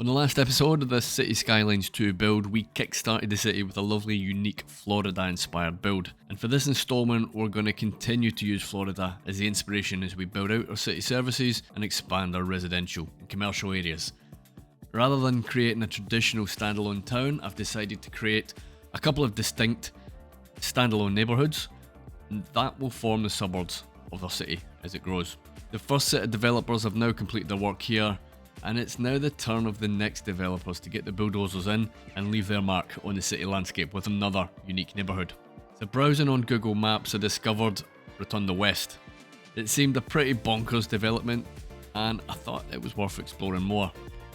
On the last episode of this Cities Skylines 2 build, we kickstarted the city with a lovely, unique Florida-inspired build. And for this installment, we're going to continue to use Florida as the inspiration as we build out our city services and expand our residential and commercial areas. Rather than creating a traditional standalone town, I've decided to create a couple of distinct standalone neighbourhoods, and that will form the suburbs of our city as it grows. The first set of developers have now completed their work here, and it's now the turn of the next developers to get the bulldozers in and leave their mark on the city landscape with another unique neighbourhood. So browsing on Google Maps, I discovered Rotunda West. It seemed a pretty bonkers development, and I thought it was worth exploring more.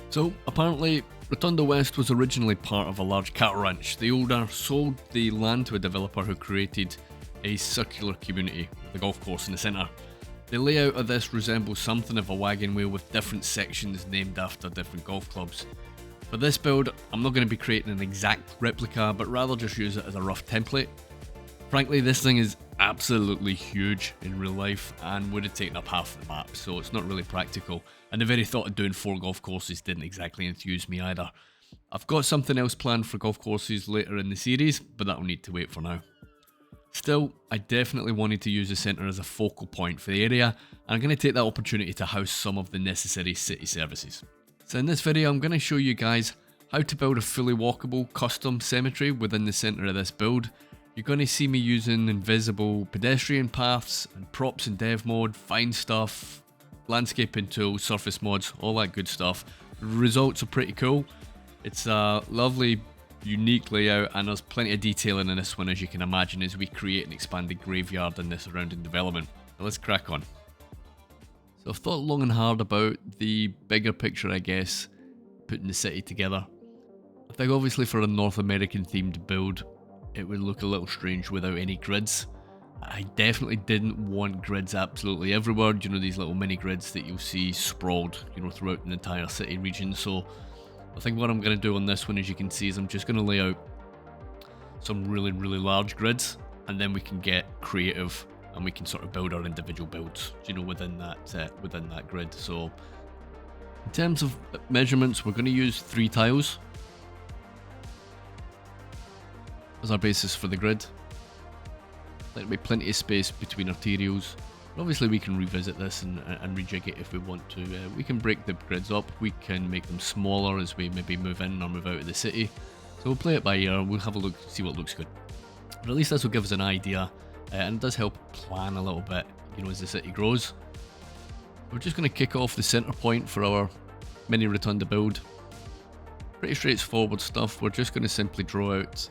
So apparently Rotunda West was originally part of a large cattle ranch. The owner sold the land to a developer who created a circular community with a golf course in the centre. The layout of this resembles something of a wagon wheel with different sections named after different golf clubs. For this build, I'm not going to be creating an exact replica, but rather just use it as a rough template. Frankly, this thing is absolutely huge in real life and would have taken up half the map, so it's not really practical. And the very thought of doing 4 golf courses didn't exactly enthuse me either. I've got something else planned for golf courses later in the series, but that will need to wait for now. Still, I definitely wanted to use the centre as a focal point for the area, and I'm going to take that opportunity to house some of the necessary city services. So in this video, I'm going to show you guys how to build a fully walkable custom cemetery within the centre of this build. You're going to see me using invisible pedestrian paths and props in dev mode, find stuff, landscaping tools, surface mods, all that good stuff. The results are pretty cool. It's a lovely, unique layout, and there's plenty of detailing in this one, as you can imagine, as we create an expanded graveyard in the surrounding development. So let's crack on. So I've thought long and hard about the bigger picture, I guess, putting the city together. I think obviously for a North American themed build, it would look a little strange without any grids. I definitely didn't want grids absolutely everywhere, you know, these little mini grids that you'll see sprawled, you know, throughout an entire city region. So I think what I'm going to do on this one, as you can see, is I'm just going to lay out some really large grids, and then we can get creative and we can sort of build our individual builds, you know, within that grid. So in terms of measurements, we're going to use 3 tiles as our basis for the grid. There'll be plenty of space between arterials. Obviously we can revisit this and rejig it if we want to. We can break the grids up, we can make them smaller as we maybe move in or move out of the city. So we'll play it by ear, we'll have a look, see what looks good. But at least this will give us an idea, and it does help plan a little bit, you know, as the city grows. We're just going to kick off the centre point for our mini rotunda build. Pretty straightforward stuff. We're just going to simply draw out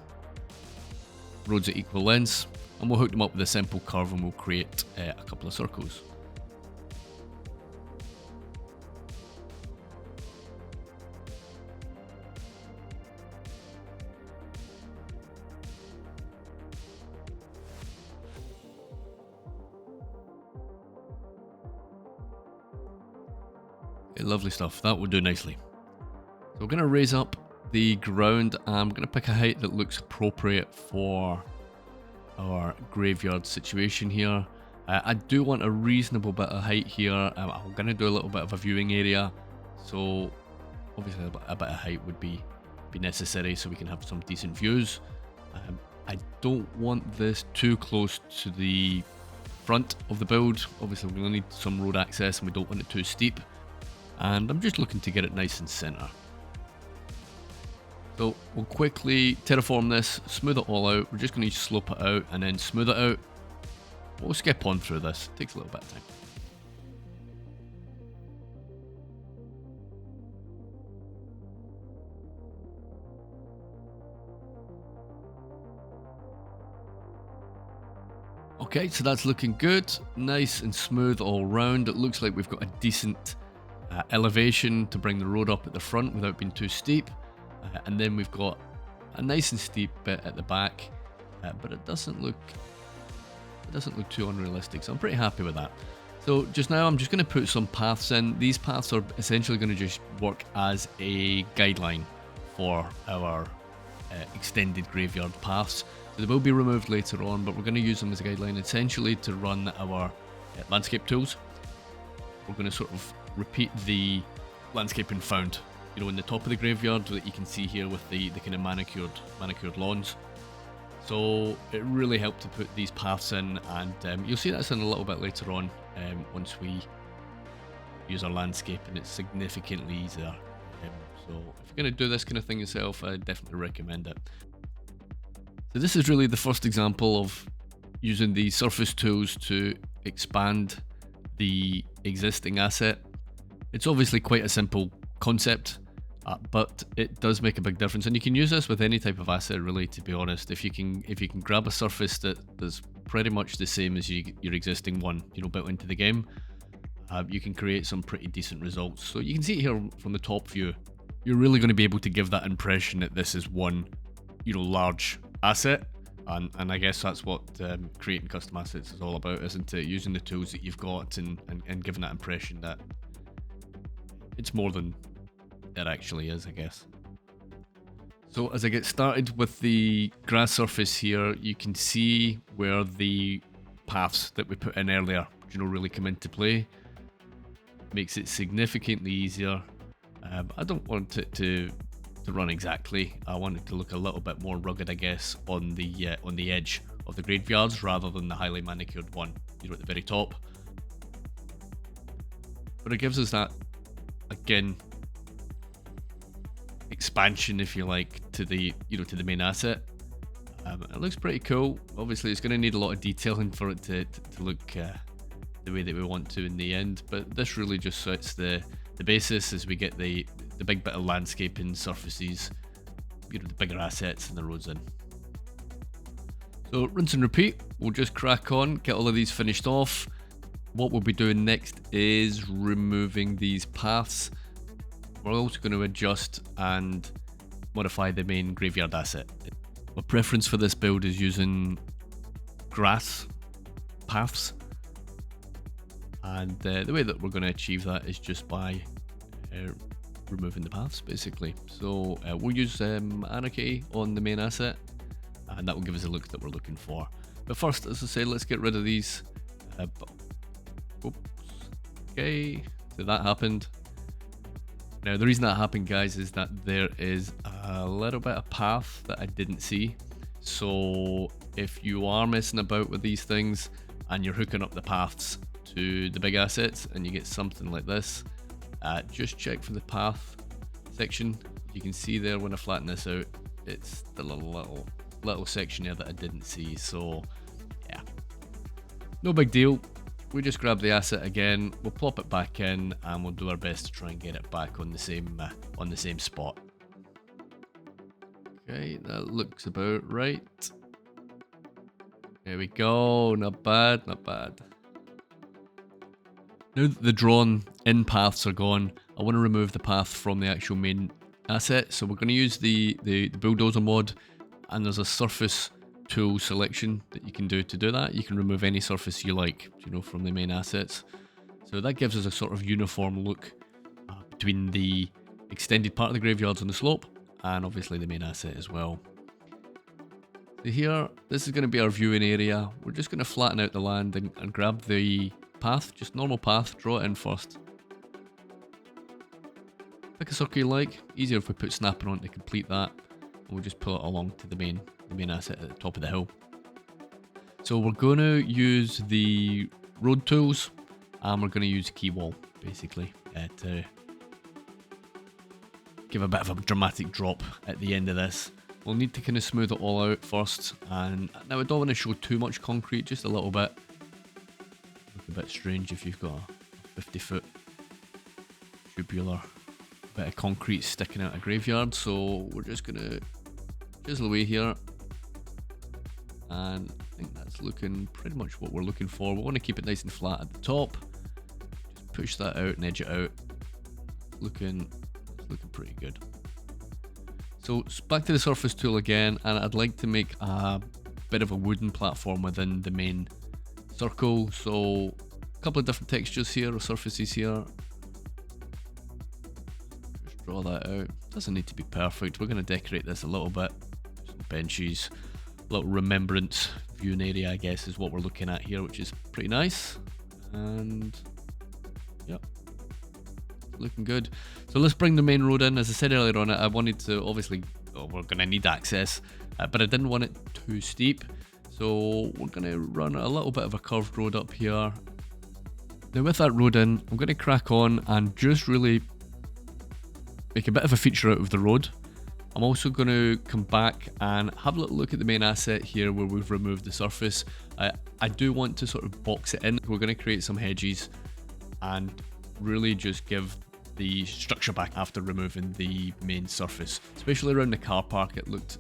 roads at equal lengths, and we'll hook them up with a simple curve, and we'll create a couple of circles. Okay, lovely stuff, that will do nicely. So we're going to raise up the ground, and I'm going to pick a height that looks appropriate for our graveyard situation here. I do want a reasonable bit of height here. I'm going to do a little bit of a viewing area, so obviously a bit of height would be necessary so we can have some decent views. I don't want this too close to the front of the build. Obviously we're going to need some road access, and we don't want it too steep, and I'm just looking to get it nice and centre. So we'll quickly terraform this, smooth it all out. We're just going to slope it out and then smooth it out. We'll skip on through this, it takes a little bit of time. Okay, so that's looking good, nice and smooth all round. It looks like we've got a decent elevation to bring the road up at the front without being too steep. And then we've got a nice and steep bit at the back, but it doesn't look too unrealistic, so I'm pretty happy with that. So just now I'm just going to put some paths in. These paths are essentially going to just work as a guideline for our extended graveyard paths. So they will be removed later on, but we're going to use them as a guideline essentially to run our landscape tools. We're going to sort of repeat the landscaping found you know, in the top of the graveyard that you can see here with the kind of manicured lawns. So it really helped to put these paths in, and you'll see that's in a little bit later on once we use our landscape, and it's significantly easier. So if you're going to do this kind of thing yourself, I definitely recommend it. So this is really the first example of using the surface tools to expand the existing asset. It's obviously quite a simple concept, but it does make a big difference, and you can use this with any type of asset really, to be honest. If you can grab a surface that's pretty much the same as your existing one, you know, built into the game, you can create some pretty decent results. So you can see it here from the top view. You're really going to be able to give that impression that this is one, you know, large asset, and I guess that's what creating custom assets is all about, isn't it? Using the tools that you've got and giving that impression that it's more than it actually is, I guess. So as I get started with the grass surface here, you can see where the paths that we put in earlier, you know, really come into play. Makes it significantly easier. I don't want it to run exactly. I want it to look a little bit more rugged, I guess, on the edge of the graveyards rather than the highly manicured one, you know, at the very top. But it gives us that, again, expansion, if you like, to the, you know, to the main asset. It looks pretty cool. Obviously, it's going to need a lot of detailing for it to look the way that we want to in the end, but this really just sets the basis as we get the big bit of landscaping surfaces, you know, the bigger assets and the roads in. So rinse and repeat. We'll just crack on, get all of these finished off. What we'll be doing next is removing these paths. We're also going to adjust and modify the main graveyard asset. My preference for this build is using grass paths, and the way that we're going to achieve that is just by removing the paths, basically. So we'll use Anarchy on the main asset, and that will give us a look that we're looking for. But first, as I say, let's get rid of these. Oops. Okay, so that happened. Now the reason that happened, guys, is that there is a little bit of path that I didn't see. So if you are messing about with these things and you're hooking up the paths to the big assets and you get something like this, just check for the path section. You can see there when I flatten this out, it's the little section there that I didn't see. So yeah, no big deal. We just grab the asset again, we'll plop it back in, and we'll do our best to try and get it back on the same spot. Okay, that looks about right. There we go, not bad, not bad. Now that the drawn in paths are gone, I want to remove the path from the actual main asset. So we're going to use the Bulldozer mod, and there's a surface tool selection that you can do to do that. You can remove any surface you like, you know, from the main assets. So that gives us a sort of uniform look between the extended part of the graveyards on the slope and obviously the main asset as well. So here, this is going to be our viewing area. We're just going to flatten out the land and grab the path, just normal path, draw it in first. Pick a circle you like, easier if we put snapping on to complete that. And we'll just pull it along to the main asset at the top of the hill. So we're going to use the road tools, and we're going to use key wall basically to give a bit of a dramatic drop at the end of this. We'll need to kind of smooth it all out first, and now I don't want to show too much concrete, just a little bit. Look a bit strange if you've got a 50-foot tubular bit of concrete sticking out a graveyard. So we're just going to chisel away here, and I think that's looking pretty much what we're looking for. We want to keep it nice and flat at the top, just push that out and edge it out. It's looking pretty good. So back to the surface tool again, and I'd like to make a bit of a wooden platform within the main circle. So a couple of different textures here, or surfaces here. Just draw that out. Doesn't need to be perfect. We're going to decorate this a little bit. Some benches, a little remembrance viewing area, I guess, is what we're looking at here, which is pretty nice. And yep, looking good. So let's bring the main road in. As I said earlier on, I wanted to, obviously, we're going to need access, but I didn't want it too steep. So we're going to run a little bit of a curved road up here. Now with that road in, I'm going to crack on and just really make a bit of a feature out of the road. I'm also going to come back and have a little look at the main asset here where we've removed the surface. I do want to sort of box it in. We're going to create some hedges and really just give the structure back after removing the main surface. Especially around the car park, it looked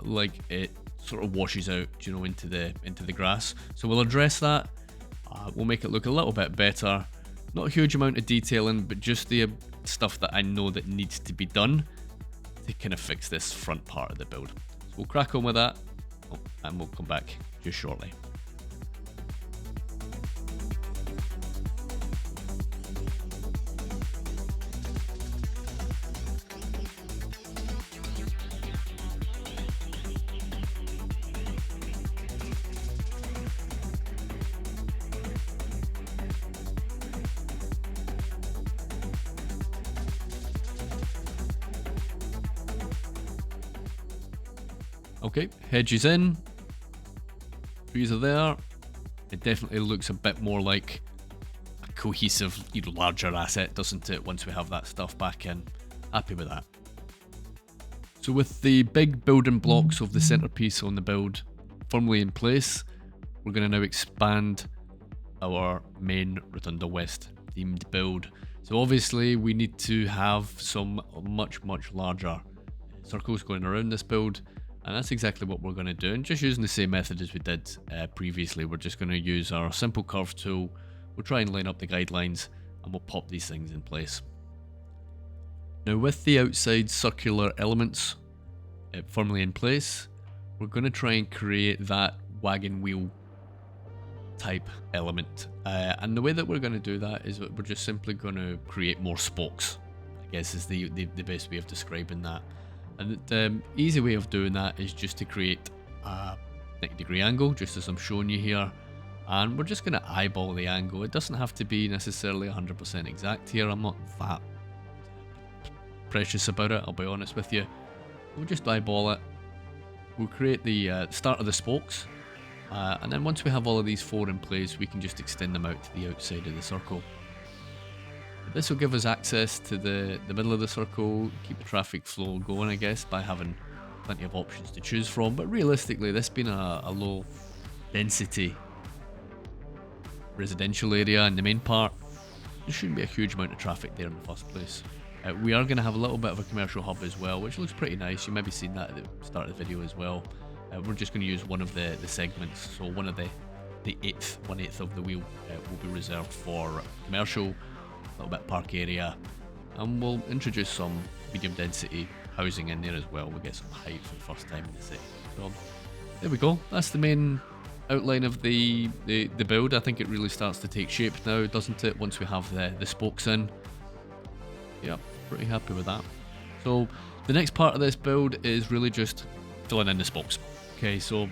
like it sort of washes out, you know, into the grass. So we'll address that. We'll make it look a little bit better. Not a huge amount of detailing, but just the stuff that I know that needs to be done to kind of fix this front part of the build. So we'll crack on with that, and we'll come back just shortly. Okay, hedges in, trees are there. It definitely looks a bit more like a cohesive, you know, larger asset, doesn't it, once we have that stuff back in. Happy with that. So with the big building blocks of the centerpiece on the build firmly in place, we're going to now expand our main Rotunda West themed build. So obviously we need to have some much larger circles going around this build. And that's exactly what we're going to do, and just using the same method as we did previously. We're just going to use our simple curve tool, we'll try and line up the guidelines, and we'll pop these things in place. Now with the outside circular elements firmly in place, we're going to try and create that wagon wheel type element. And the way that we're going to do that is that we're just simply going to create more spokes, I guess is the best way of describing that. And the easy way of doing that is just to create a 90-degree angle, just as I'm showing you here. And we're just going to eyeball the angle. It doesn't have to be necessarily 100% exact here. I'm not that precious about it, I'll be honest with you. We'll just eyeball it. We'll create the start of the spokes. And then once we have all of these four in place, we can just extend them out to the outside of the circle. This will give us access to the middle of the circle, keep the traffic flow going, I guess, by having plenty of options to choose from. But realistically, this being a low density residential area in the main part, there shouldn't be a huge amount of traffic there in the first place. We are going to have a little bit of a commercial hub as well, which looks pretty nice. You may be seen that at the start of the video as well. We're just going to use one of the segments, so one of the 1/8 of the wheel will be reserved for commercial. Little bit park area, and we'll introduce some medium density housing in there as well. We'll get some height for the first time in the city. So there we go. That's the main outline of the build. I think it really starts to take shape now, doesn't it, once we have the spokes in. Yeah, pretty happy with that. So the next part of this build is really just filling in the spokes. Okay, so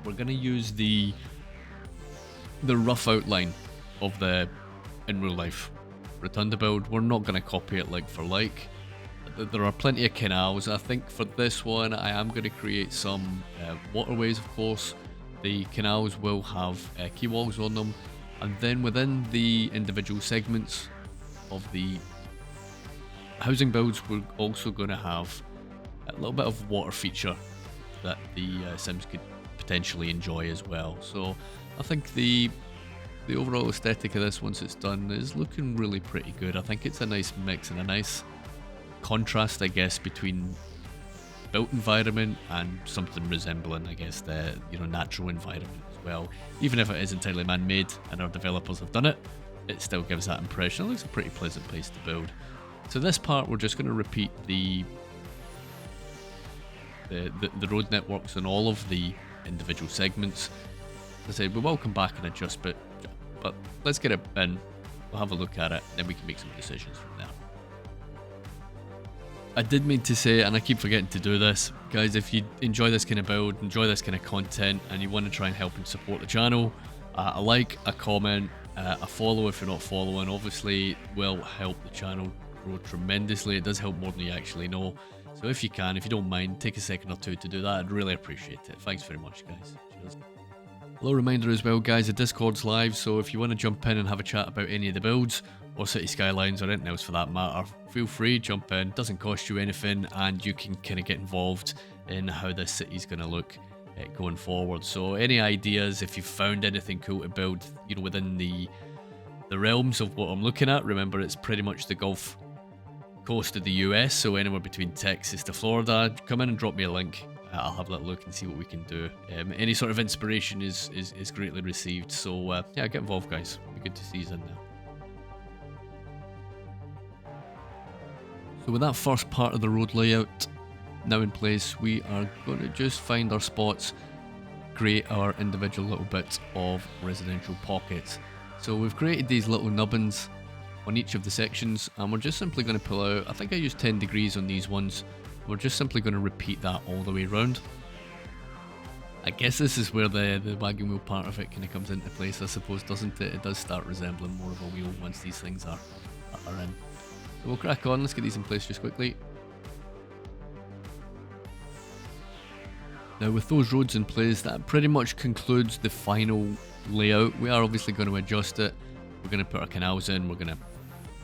we're going to use the rough outline of the in real life Rotunda build. We're not going to copy it like for like. There are plenty of canals. I think for this one I am going to create some waterways, of course. The canals will have quay walls on them, and then within the individual segments of the housing builds we're also going to have a little bit of water feature that the Sims could potentially enjoy as well. So I think the overall aesthetic of this, once it's done, is looking really pretty good. I think it's a nice mix and a nice contrast, I guess, between built environment and something resembling, I guess, the natural environment as well. Even if it is entirely man-made and our developers have done it, it still gives that impression. It looks a pretty pleasant place to build. So this part, we're just going to repeat the road networks on all of the individual segments. As I said, we will come back and adjust, but let's get it in, we'll have a look at it, then we can make some decisions from there. I did mean to say, and I keep forgetting to do this, guys, if you enjoy this kind of build, enjoy this kind of content, and you want to try and help and support the channel, a like, a comment, A follow if you're not following obviously will help the channel grow tremendously. It does help more than you actually know. So if you can, if you don't mind, take a second or two to do that. I'd really appreciate it. Thanks very much, guys. Cheers. A little reminder as well, guys, the Discord's live, so if you want to jump in and have a chat about any of the builds, or Cities Skylines, or anything else for that matter, feel free, jump in. Doesn't cost you anything, and you can kind of get involved in how this city's going to look going forward. So any ideas, if you've found anything cool to build, you know, within the realms of what I'm looking at, remember it's pretty much the Gulf Coast of the US, so anywhere between Texas to Florida, come in and drop me a link. I'll have a little look and see what we can do. Any sort of inspiration is greatly received, so yeah, get involved, guys. It'll be good to see you in there. So with that first part of the road layout now in place, we are going to just find our spots, create our individual little bits of residential pockets. So we've created these little nubbins on each of the sections, and we're just simply going to pull out, I think I used 10 degrees on these ones. We're just simply going to repeat that all the way around. I guess this is where the wagon wheel part of it kind of comes into place, I suppose, doesn't it? It does start resembling more of a wheel once these things are in. So we'll crack on, let's get these in place just quickly. Now with those roads in place, that pretty much concludes the final layout. We are obviously going to adjust it. We're going to put our canals in, we're going to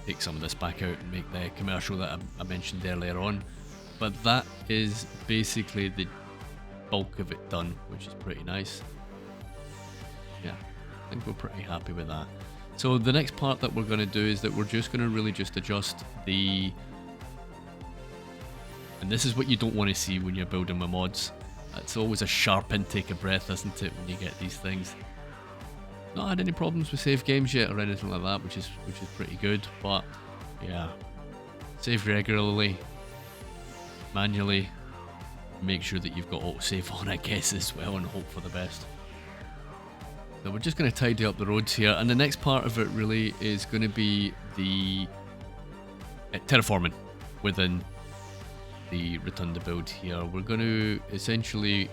take some of this back out and make the commercial that I mentioned earlier on. But that is basically the bulk of it done, which is pretty nice. Yeah, I think we're pretty happy with that. So the next part that we're going to do is that we're just going to really just adjust the... And this is what you don't want to see when you're building with mods. It's always a sharp intake of breath, isn't it, when you get these things. Not had any problems with save games yet or anything like that, which is pretty good. But yeah, save regularly, manually, make sure that you've got autosave on, I guess, as well, and hope for the best. So we're just going to tidy up the roads here, and the next part of it really is going to be the terraforming within the Rotunda build here. We're going to essentially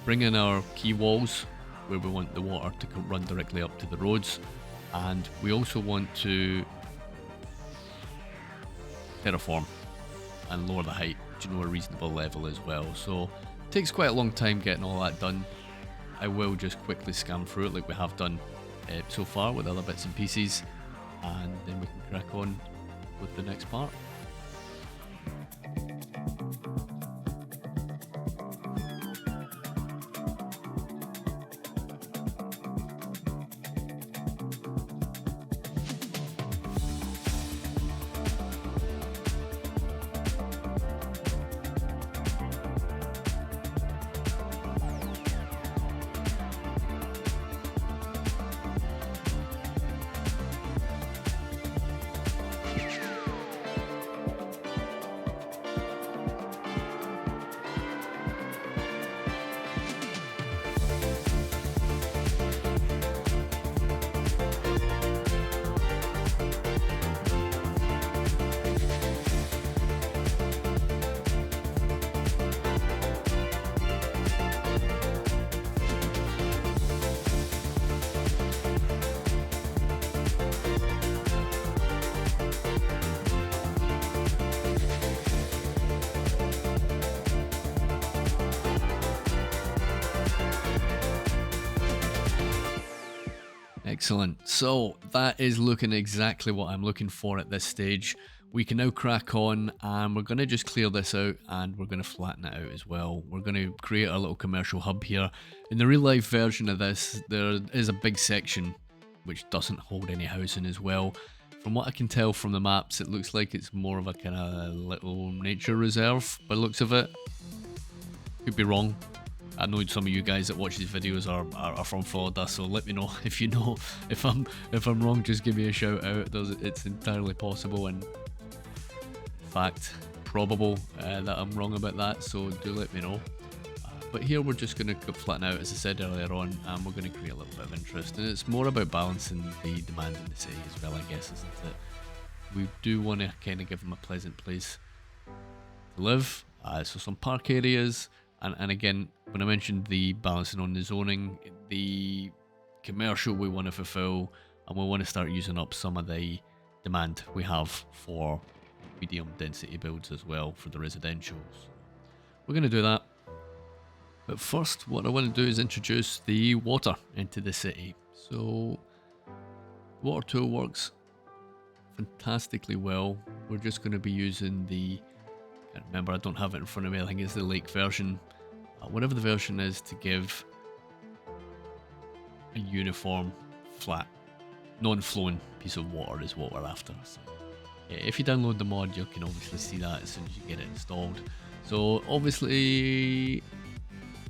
bring in our quay walls where we want the water to run directly up to the roads, and we also want to terraform and lower the height to a reasonable level as well. So it takes quite a long time getting all that done. I will just quickly scan through it like we have done so far with other bits and pieces, and then we can crack on with the next part. Excellent. So that is looking exactly what I'm looking for at this stage. We can now crack on, and we're going to just clear this out, and we're going to flatten it out as well. We're going to create a little commercial hub here. In the real life version of this, there is a big section which doesn't hold any housing as well. From what I can tell from the maps, it looks like it's more of a kind of little nature reserve by the looks of it. Could be wrong. I know some of you guys that watch these videos are from Florida, so let me know if you know. If I'm wrong, just give me a shout out. It's entirely possible, and in fact probable that I'm wrong about that, so do let me know. But here we're just going to flatten out, as I said earlier on, and we're going to create a little bit of interest, and it's more about balancing the demand in the city as well, I guess, isn't it? We do want to kind of give them a pleasant place to live, so some park areas. And again, when I mentioned the balancing on the zoning, the commercial we want to fulfill, and we want to start using up some of the demand we have for medium density builds as well for the residentials. We're going to do that. But first, what I want to do is introduce the water into the city. So, water tool works fantastically well. We're just going to be using the, I can't remember, I don't have it in front of me, I think it's the lake version. Whatever the version is, to give a uniform, flat, non-flowing piece of water is what we're after. So, yeah, if you download the mod, you can obviously see that as soon as you get it installed. So obviously,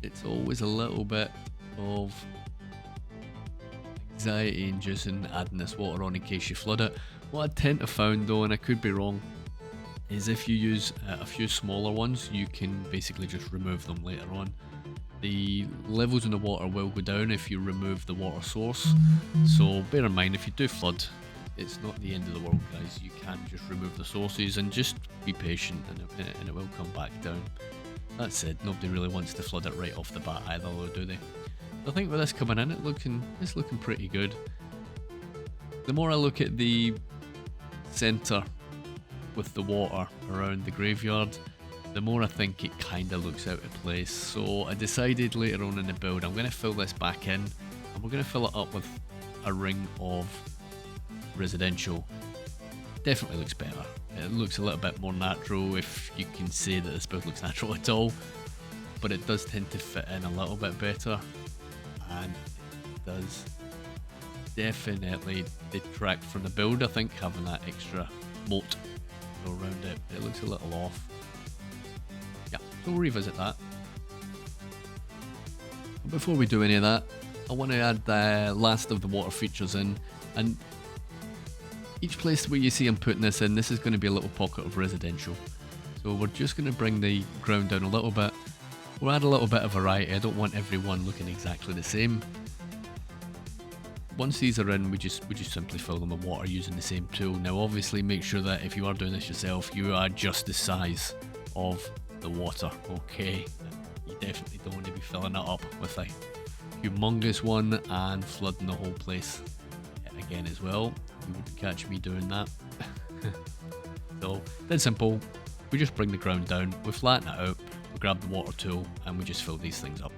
it's always a little bit of anxiety inducing adding this water on in case you flood it. What I tend to find though, and I could be wrong, is if you use a few smaller ones, you can basically just remove them later on. The levels in the water will go down if you remove the water source, so bear in mind if you do flood, it's not the end of the world, guys. You can just remove the sources and just be patient, and it will come back down. That said, nobody really wants to flood it right off the bat either, though, do they? I think with this coming in, it's looking pretty good. The more I look at the centre with the water around the graveyard, the more I think it kind of looks out of place. So I decided later on in the build, I'm going to fill this back in, and we're going to fill it up with a ring of residential. Definitely looks better. It looks a little bit more natural, if you can say that this build looks natural at all, but it does tend to fit in a little bit better, and it does definitely detract from the build. I think having that extra moat around it, it looks a little off. Yeah, so we'll revisit that. But before we do any of that, I want to add the last of the water features in, and each place where you see I'm putting this in, this is going to be a little pocket of residential. So we're just going to bring the ground down a little bit. We'll add a little bit of variety. I don't want everyone looking exactly the same. Once these are in, we just simply fill them with water using the same tool. Now obviously make sure that if you are doing this yourself, you adjust the size of the water, okay? You definitely don't want to be filling it up with a humongous one and flooding the whole place again as well. You wouldn't catch me doing that. So, then simple. We just bring the ground down, we flatten it out, we grab the water tool, and we just fill these things up.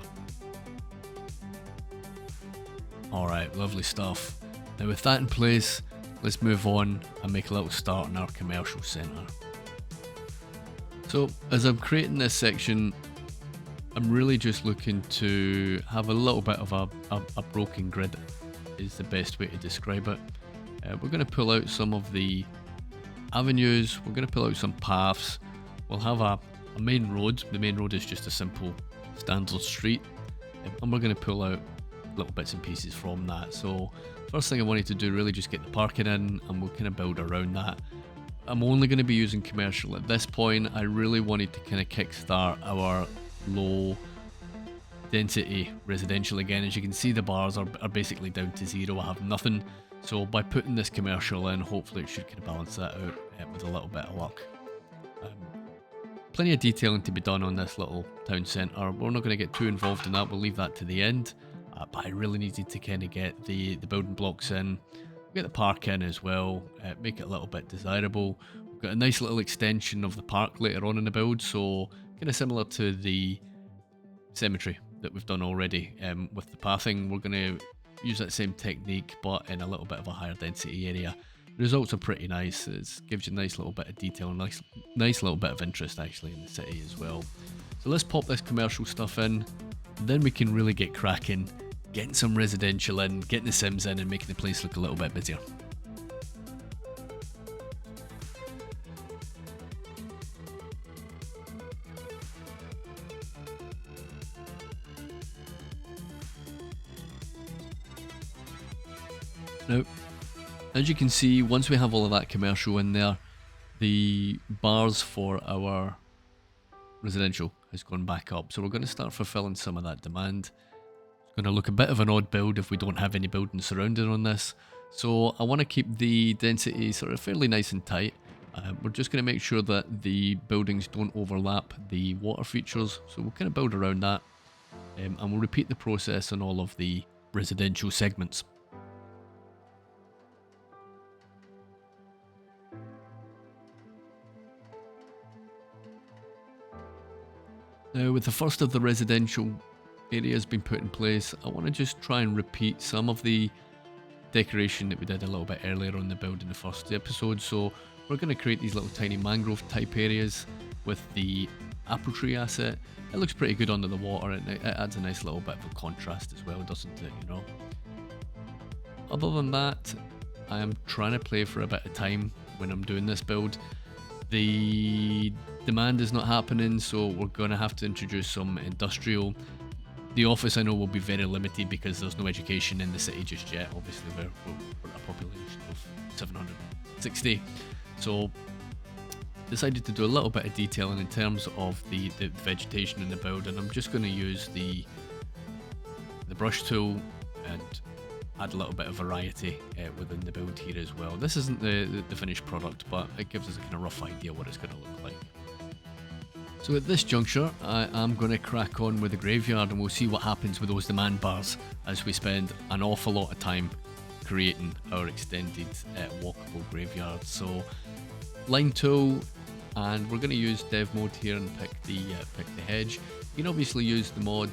Alright, lovely stuff. Now with that in place, let's move on and make a little start in our commercial centre. So, as I'm creating this section, I'm really just looking to have a little bit of a broken grid, is the best way to describe it. We're going to pull out some of the avenues, we're going to pull out some paths, we'll have a main road. The main road is just a simple standard street, and we're going to pull out little bits and pieces from that. So first thing I wanted to do, really just get the parking in, and we'll kind of build around that. I'm only going to be using commercial at this point. I really wanted to kind of kickstart our low density residential again. As you can see, the bars are basically down to zero. I have nothing. So by putting this commercial in, hopefully it should kind of balance that out with a little bit of luck. Plenty of detailing to be done on this little town centre. We're not going to get too involved in that. We'll leave that to the end. But I really needed to kind of get the building blocks in, get the park in as well, make it a little bit desirable. We've got a nice little extension of the park later on in the build, so kind of similar to the cemetery that we've done already with the pathing. We're going to use that same technique, but in a little bit of a higher density area. The results are pretty nice. It gives you a nice little bit of detail, nice little bit of interest actually in the city as well. So let's pop this commercial stuff in, and then we can really get cracking, getting some residential in, getting the Sims in, and making the place look a little bit busier. Now, as you can see, once we have all of that commercial in there, the bars for our residential has gone back up. So we're going to start fulfilling some of that demand. It's going to look a bit of an odd build if we don't have any buildings surrounding on this. So I want to keep the density sort of fairly nice and tight. We're just going to make sure that the buildings don't overlap the water features. So we'll kind of build around that. And we'll repeat the process on all of the residential segments. Now, with the first of the residential areas being put in place, I want to just try and repeat some of the decoration that we did a little bit earlier on the build in the first episode. So we're going to create these little tiny mangrove type areas with the apple tree asset. It looks pretty good under the water, and it adds a nice little bit of a contrast as well, doesn't it, you know? Other than that, I am trying to play for a bit of time when I'm doing this build. The demand is not happening, so we're going to have to introduce some industrial. The office, I know, will be very limited because there's no education in the city just yet. Obviously, we're a population of 760. So decided to do a little bit of detailing in terms of the vegetation in the build, and I'm just going to use the brush tool and add a little bit of variety within the build here as well. This isn't the finished product, but it gives us a kind of rough idea what it's going to look like. So at this juncture, I am going to crack on with the graveyard, and we'll see what happens with those demand bars as we spend an awful lot of time creating our extended walkable graveyard. So line tool, and we're going to use dev mode here and pick the hedge. You can obviously use the mod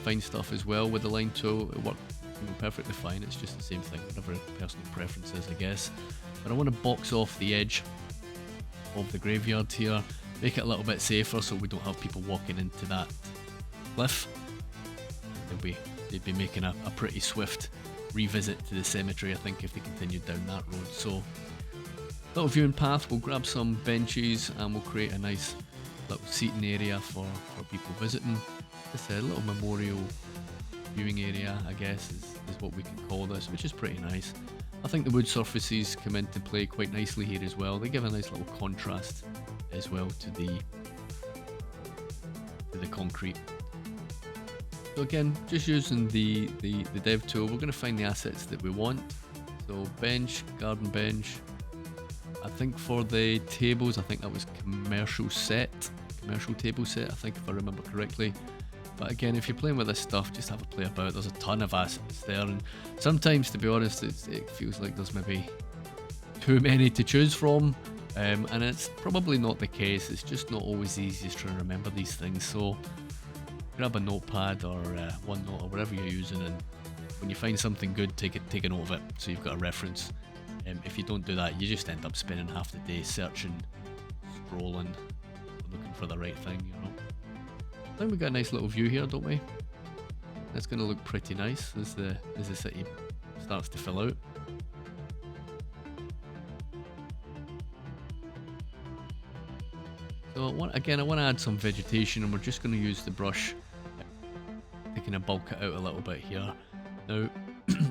find stuff as well with the line tool. It works perfectly fine. It's just the same thing, whatever personal preference is, I guess. But I want to box off the edge of the graveyard here, make it a little bit safer so we don't have people walking into that cliff. They'd be making a pretty swift revisit to the cemetery, I think, if they continued down that road. So little viewing path, we'll grab some benches and we'll create a nice little seating area for people visiting. Just a little memorial viewing area, I guess, is what we can call this, which is pretty nice. I think the wood surfaces come into play quite nicely here as well. They give a nice little contrast as well to the concrete. So again, just using the dev tool, we're going to find the assets that we want. So bench, garden bench. I think for the tables, I think that was commercial table set, I think, if I remember correctly. But again, if you're playing with this stuff, just have a play about. There's a ton of assets there, and sometimes, to be honest, it feels like there's maybe too many to choose from, and it's probably not the case. It's just not always the easiest to remember these things. So grab a notepad or OneNote or whatever you're using, and when you find something good, take a note of it so you've got a reference. If you don't do that, you just end up spending half the day searching, scrolling, looking for the right thing, you know. I think we've got a nice little view here, don't we? It's going to look pretty nice as the city starts to fill out. So I want to add some vegetation, and we're just going to use the brush to kind of bulk it out a little bit here. Now,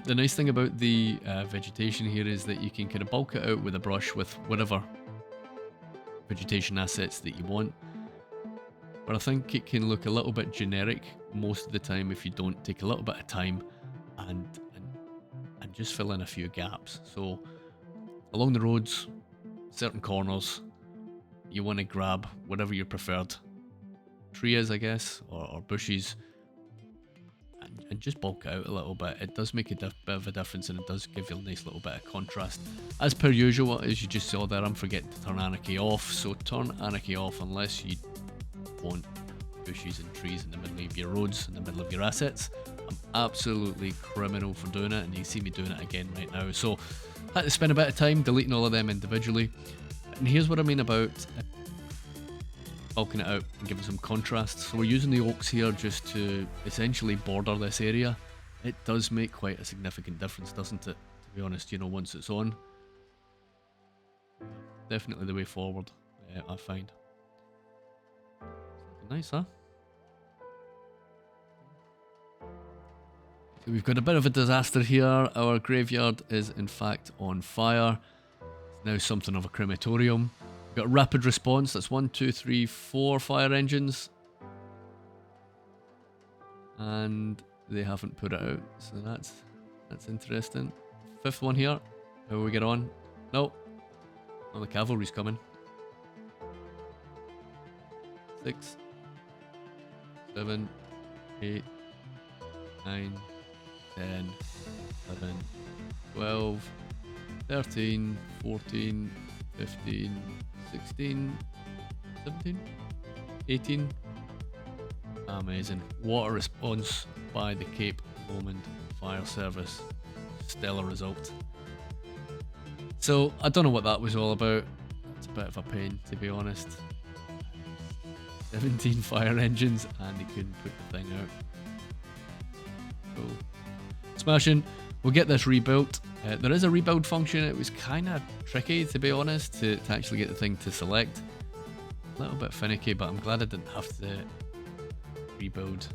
the nice thing about the vegetation here is that you can kind of bulk it out with a brush with whatever vegetation assets that you want. But I think it can look a little bit generic most of the time if you don't take a little bit of time and just fill in a few gaps. So along the roads, certain corners, you want to grab whatever your preferred tree is, I guess, or bushes, and just bulk it out a little bit. It does make a bit of a difference, and it does give you a nice little bit of contrast. As per usual, as you just saw there, I'm forgetting to turn Anarchy off, so turn Anarchy off unless you want bushes and trees in the middle of your roads, in the middle of your assets. I'm absolutely criminal for doing it, and you see me doing it again right now. So I had to spend a bit of time deleting all of them individually. And here's what I mean about bulking it out and giving some contrast. So we're using the oaks here just to essentially border this area. It does make quite a significant difference, doesn't it? To be honest, you know, once it's on. Definitely the way forward, I find. Nice, huh? So we've got a bit of a disaster here. Our graveyard is in fact on fire. It's now something of a crematorium. We've got rapid response. That's 1, 2, 3, 4 fire engines. And they haven't put it out, so that's interesting. Fifth one here. How will we get on? No. Oh, the cavalry's coming. 6, 7, 8, 9, 10, 11, 12, 13, 14, 15, 16, 17, 18, Amazing. Water response by the Cape Lomond Fire Service. Stellar result. So I don't know what that was all about. It's a bit of a pain, to be honest. 17 fire engines and they couldn't put the thing out. Cool. Smashing. We'll get this rebuilt. There is a rebuild function. It was kind of tricky, to be honest, to actually get the thing to select. A little bit finicky, but I'm glad I didn't have to rebuild,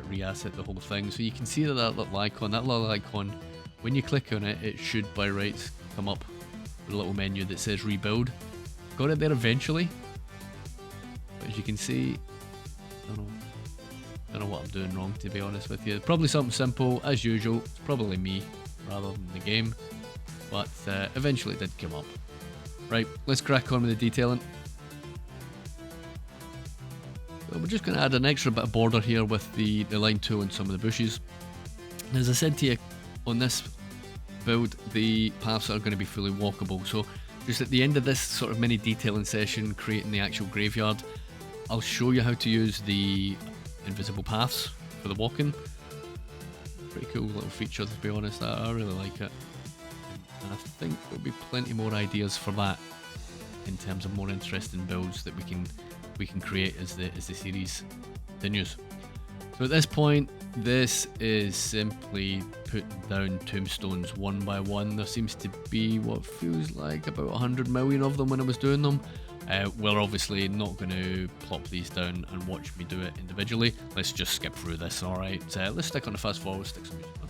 re-asset the whole thing. So you can see that little icon, when you click on it, it should by rights come up with a little menu that says rebuild. Got it there eventually, but as you can see, I don't know what I'm doing wrong, to be honest with you. Probably something simple, as usual. It's probably me rather than the game, but eventually it did come up. Right, let's crack on with the detailing. So we're just going to add an extra bit of border here with the line tool and some of the bushes. As I said to you, on this build, the paths are going to be fully walkable. So just at the end of this sort of mini detailing session, creating the actual graveyard, I'll show you how to use the invisible paths for the walking. Pretty cool little feature, to be honest. I really like it. And I think there'll be plenty more ideas for that in terms of more interesting builds that we can create as the series continues. So at this point, this is simply putting down tombstones one by one. There seems to be what feels like about 100 million of them when I was doing them. We're obviously not going to plop these down and watch me do it individually. Let's just skip through this, alright? Let's stick on the fast forward, stick some music on.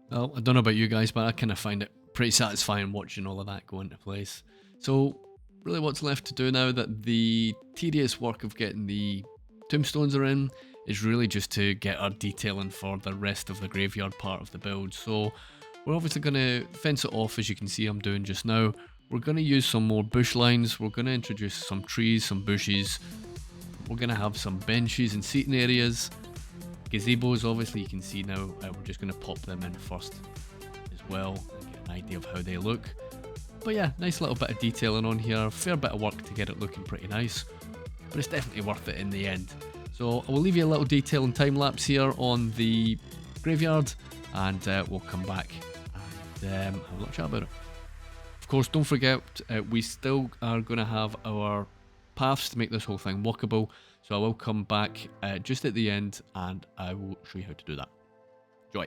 Well, I don't know about you guys, but I kind of find it pretty satisfying watching all of that go into place. So really what's left to do now that the tedious work of getting the tombstones are in is really just to get our detailing for the rest of the graveyard part of the build. So we're obviously going to fence it off, as you can see I'm doing just now. We're going to use some more bush lines. We're going to introduce some trees, some bushes. We're going to have some benches and seating areas. Gazebos, obviously you can see now, we're just going to pop them in first as well and get an idea of how they look. But yeah, nice little bit of detailing on here, fair bit of work to get it looking pretty nice, but it's definitely worth it in the end. So I will leave you a little detail and time lapse here on the graveyard, and we'll come back and have a little chat about it. Of course, don't forget, we still are going to have our paths to make this whole thing walkable. So I will come back just at the end and I will show you how to do that. Enjoy.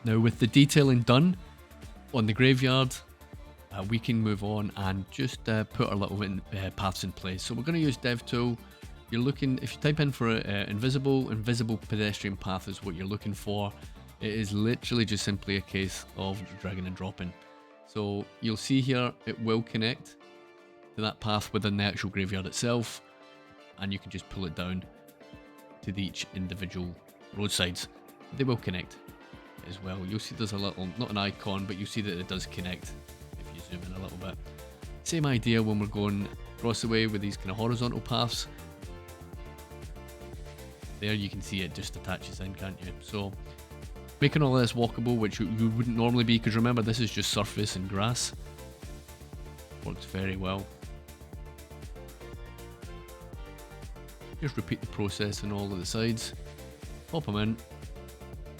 Now with the detailing done on the graveyard, we can move on and just put our little paths in place. So we're going to use dev tool. You're looking, if you type in for invisible pedestrian path is what you're looking for. It is literally just simply a case of dragging and dropping. So you'll see here it will connect to that path within the actual graveyard itself, and you can just pull it down to each individual roadsides. They will connect as well. You'll see there's a little, not an icon, but you'll see that it does connect if you zoom in a little bit. Same idea when we're going across the way with these kind of horizontal paths. There you can see it just attaches in, can't you? So making all this walkable, which you wouldn't normally be, because remember this is just surface and grass, works very well. Just repeat the process on all of the sides, pop them in,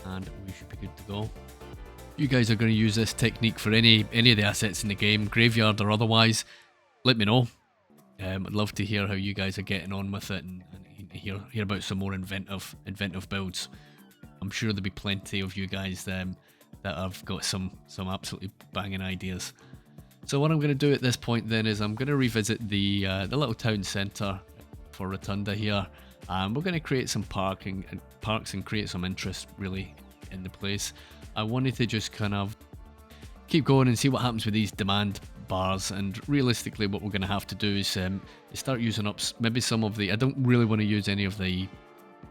and we should be good to go. You guys are going to use this technique for any of the assets in the game, graveyard or otherwise. Let me know. I'd love to hear how you guys are getting on with it, and hear about some more inventive builds. I'm sure there'll be plenty of you guys that have got some absolutely banging ideas. So what I'm going to do at this point then is I'm going to revisit the little town centre for Rotunda here, and we're going to create some parks and create some interest really in the place. I wanted to just kind of keep going and see what happens with these demand bars, and realistically what we're going to have to do is start using up maybe some of the, I don't really want to use any of the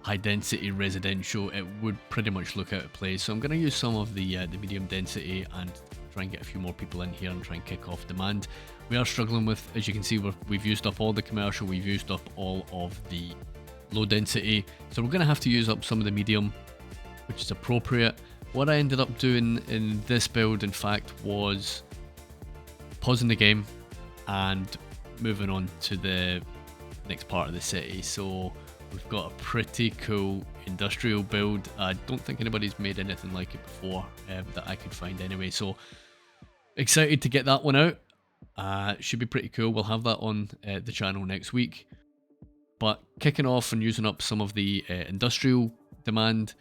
high density residential, it would pretty much look out of place, so I'm going to use some of the medium density and try and get a few more people in here and try and kick off demand. We are struggling with, as you can see, we've used up all the commercial, we've used up all of the low density, so we're going to have to use up some of the medium, which is appropriate. What I ended up doing in this build, in fact, was pausing the game and moving on to the next part of the city. So we've got a pretty cool industrial build. I don't think anybody's made anything like it before that I could find anyway, so excited to get that one out. Should be pretty cool. We'll have that on the channel next week. But kicking off and using up some of the industrial demand,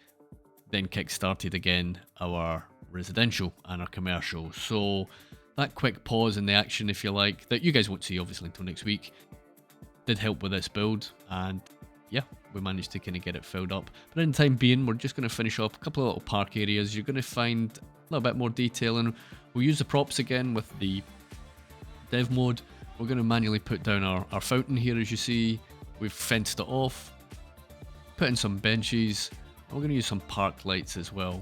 then kick-started again our residential and our commercial. So that quick pause in the action, if you like, that you guys won't see obviously until next week, did help with this build, and yeah, we managed to kind of get it filled up. But in the time being, we're just going to finish off a couple of little park areas. You're going to find a little bit more detail, and we'll use the props again with the dev mode. We're going to manually put down our fountain here. As you see, we've fenced it off, put in some benches, and we're going to use some park lights as well.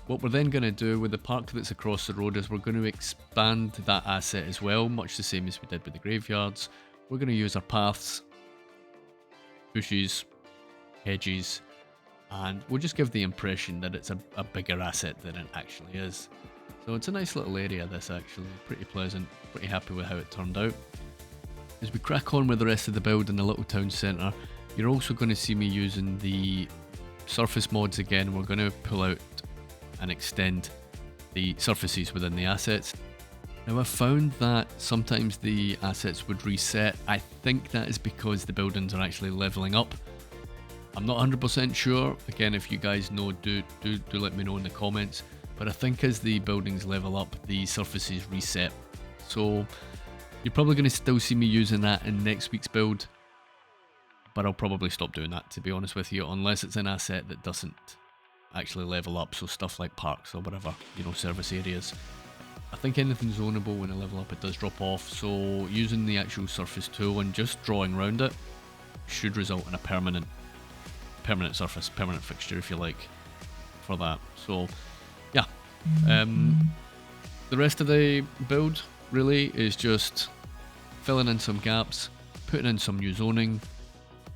What we're then going to do with the park that's across the road is we're going to expand that asset as well, much the same as we did with the graveyards. We're going to use our paths, bushes, hedges, and we'll just give the impression that it's a bigger asset than it actually is. So it's a nice little area, this actually, pretty pleasant, pretty happy with how it turned out. As we crack on with the rest of the build in the little town centre, you're also going to see me using the surface mods again. We're going to pull out and extend the surfaces within the assets. Now I've found that sometimes the assets would reset. I think that is because the buildings are actually leveling up. I'm not 100% sure. Again, if you guys know, do let me know in the comments. But I think as the buildings level up, the surfaces reset. So you're probably going to still see me using that in next week's build, but I'll probably stop doing that, to be honest with you, unless it's an asset that doesn't actually level up, so stuff like parks or whatever, you know, service areas. I think anything zonable, when I level up, it does drop off, so using the actual surface tool and just drawing around it should result in a permanent surface, permanent fixture, if you like, for that. So yeah, the rest of the build really is just filling in some gaps, putting in some new zoning.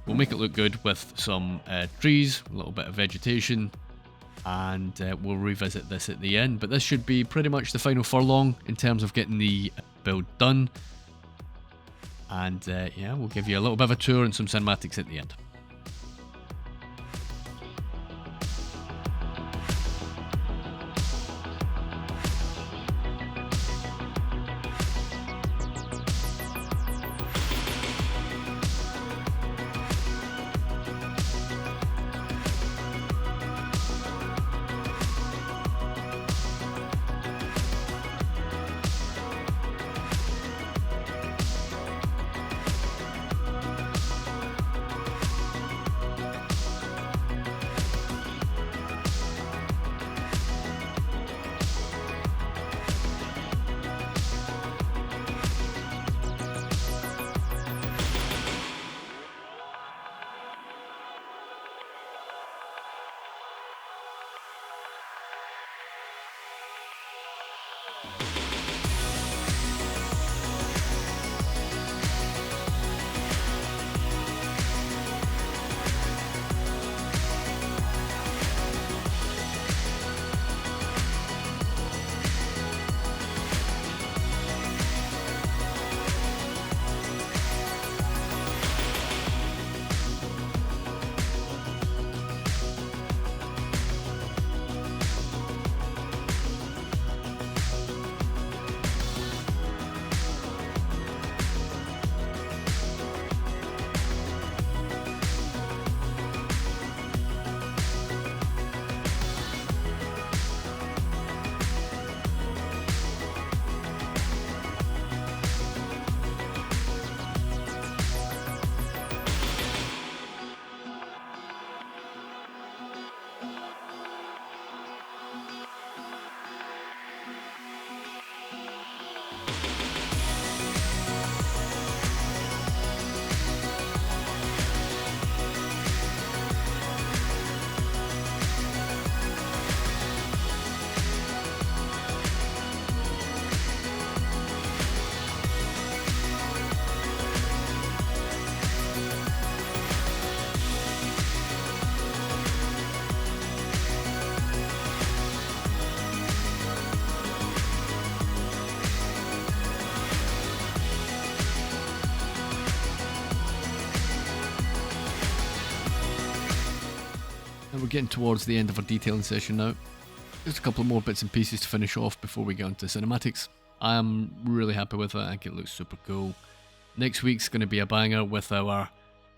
We'll make it look good with some trees, a little bit of vegetation, and we'll revisit this at the end. But this should be pretty much the final furlong in terms of getting the build done. And yeah, we'll give you a little bit of a tour and some cinematics at the end. getting towards the end of our detailing session now. Just a couple of more bits and pieces to finish off before we get on to cinematics. I am really happy with it. I think it looks super cool. Next week's going to be a banger with our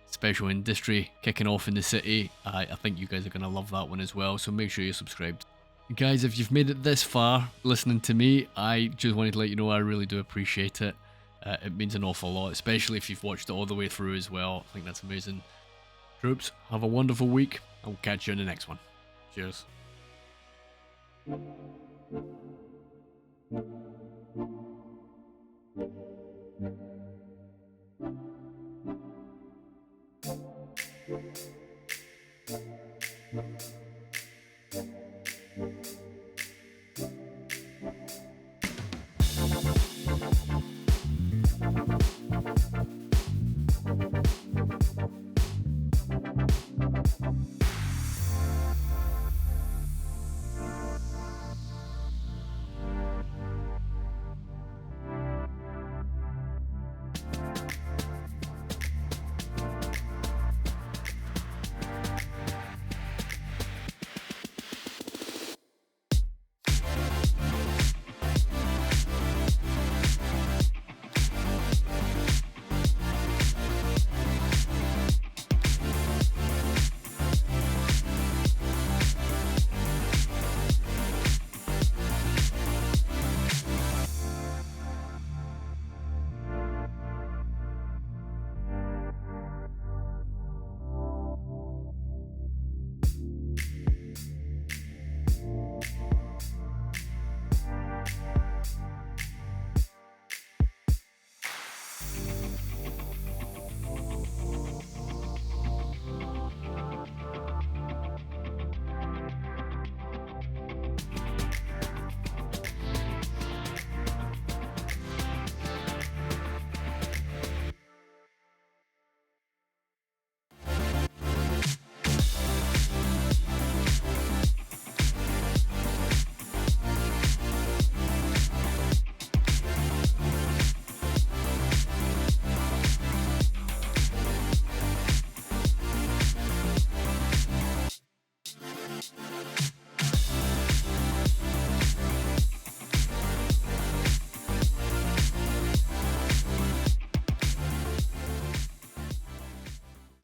special industry kicking off in the city. I think you guys are going to love that one as well, so make sure you're subscribed. Guys, if you've made it this far listening to me, I just wanted to let you know I really do appreciate it. It means an awful lot, especially if you've watched it all the way through as well. I think that's amazing. Troops, have a wonderful week. I will catch you in the next one. Cheers.